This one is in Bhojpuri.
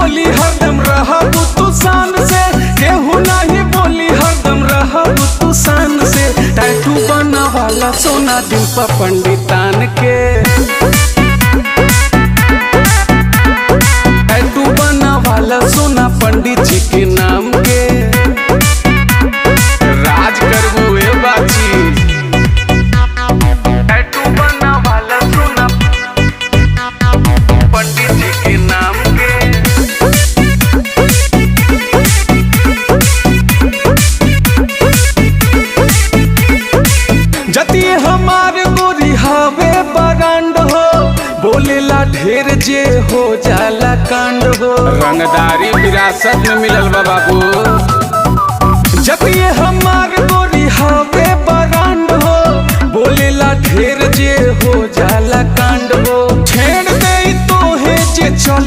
बोली हरदम रहबू तू शान से, केहू नहीं बोली हरदम रहबू तू शान से। टैटू बनवाला सोना दिल पर पंडितान के, टैटू बनवाला सोना पंडित जी के नाम के। राज करबू ए बाची, टैटू बनवाला सोना पंडित जी के नाम के। जती हमार गोरी हवे बरांड हो, बोलेला ढेर जे हो जाला कांड हो। रंगदारी विरासत में मिलल बा बाबू। जती हमार गोरी हवे बरांड हो, बोलेला ढेर जे हो जाला कांड हो। छेड़ दे तो है जे चले